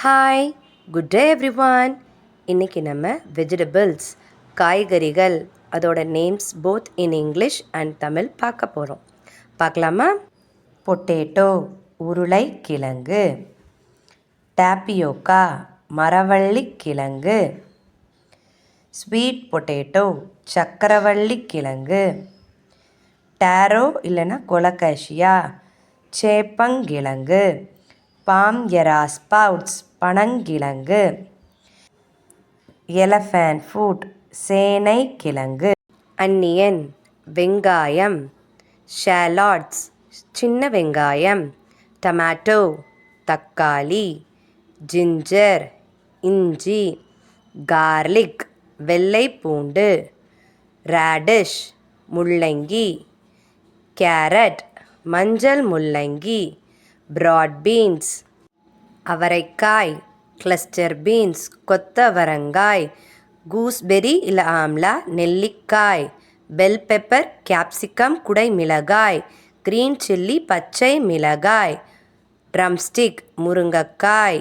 Hi, good day everyone. இன்றைக்கி நம்ம vegetables காய்கறிகள் அதோட names both in English and Tamil பார்க்க போகிறோம். பார்க்கலாமா? பொட்டேட்டோ உருளைக்கிழங்கு, டாப்பியோக்கா மரவள்ளி கிழங்கு, ஸ்வீட் பொட்டேட்டோ சக்கரவள்ளி கிழங்கு, டாரோ இல்லைன்னா கொலக்காஷியா சேப்பங்கிழங்கு, பாம் எராஸ்பவுட்ஸ் பனங்கிழங்கு, எலஃபேண்ட் ஃபுட் சேனை கிழங்கு, அன்னியன் வெங்காயம், ஷாலாட்ஸ் சின்ன வெங்காயம், டொமேட்டோ தக்காளி, ஜிஞ்சர் இஞ்சி, கார்லிக் வெள்ளை பூண்டு, ரேடிஷ் முள்ளங்கி, கேரட் மஞ்சள் முள்ளங்கி, பிராட் பீன்ஸ் அவரைக்காய், கிளஸ்டர் பீன்ஸ் கொத்தவரங்காய், கூஸ்பெரி இல்லை ஆம்லா நெல்லிக்காய், பெல் பெப்பர் கேப்சிகம் குடைமிளகாய், கிரீன் சில்லி பச்சை மிளகாய், ட்ரம்ஸ்டிக் முருங்கைக்காய்,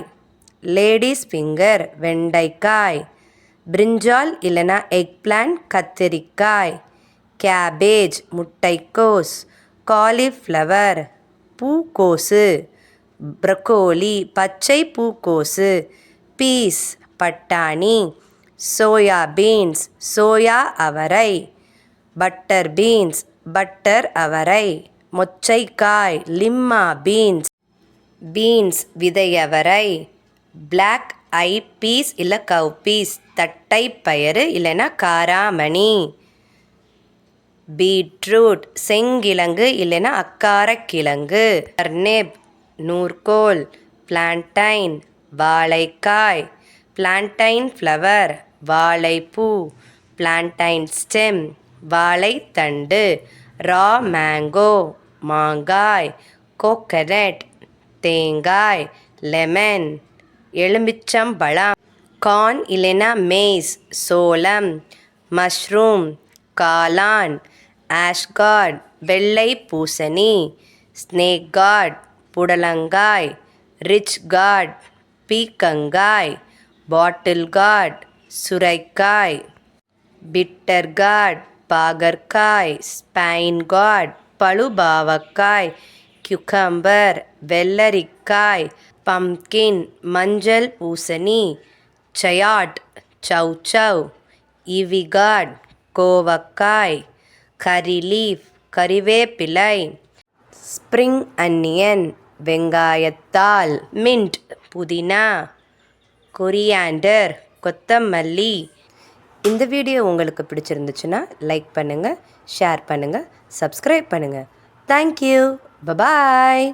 லேடிஸ் ஃபிங்கர் வெண்டைக்காய், பிரிஞ்சால் இல்லைனா எக் பிளான்ட் கத்திரிக்காய், கேபேஜ் முட்டைக்கோஸ், காலிஃப்ளவர் பூக்கோசு, ப்ரொக்கோலி பச்சை பூக்கோசு, பீஸ் பட்டாணி, சோயா பீன்ஸ் சோயா அவரை, பட்டர் பீன்ஸ் பட்டர் அவரை, மொச்சைக்காய் லிம்மா பீன்ஸ் பீன்ஸ் விதையவரை, பிளாக் ஐ பீஸ் இல்லை கவ் பீஸ் தட்டை பயறு இல்லைன்னா காராமணி, பீட்ரூட் செங்கிழங்கு இல்லைன்னா அக்காரக்கிழங்கு, டர்னிப் நூர்கோல், பிளான்டைன் வாழைக்காய், பிளான்டைன் ஃப்ளவர் வாழைப்பூ, பிளான்டைன் ஸ்டெம் வாழைத்தண்டு, ரா மேங்கோ மாங்காய், கோகனட் தேங்காய், லெமன் எலுமிச்சம்பழம், கார்ன் இல்லைன்னா மேஸ் சோளம், மஷ்ரூம் காளான், ஆஷ்கார்ட் வெள்ளை பூசணி, ஸ்னேக் கார்ட் புடலங்காய், ரிச் கார்ட் பீக்கங்காய், பாட்டில் கார்ட் சுரைக்காய், பிட்டர் கார்ட் பாகற்காய், ஸ்பைன் கார்ட் பழுபாவக்காய், கியூக்கம்பர் வெள்ளரிக்காய், பம்ப்கின் மஞ்சள் பூசணி, சயாட் சௌசௌ, ஈவி கார்ட் கோவக்காய், கரி லீஃப் கறிவேப்பிலை, ஸ்ப்ரிங் அன்னியன் வெங்காயத்தாள், மின்ட் புதினா, கொரியாண்டர் கொத்தமல்லி. இந்த வீடியோ உங்களுக்கு பிடிச்சிருந்துச்சுன்னா லைக் பண்ணுங்கள், ஷேர் பண்ணுங்கள், சப்ஸ்கிரைப் பண்ணுங்கள். Thank you, bye bye.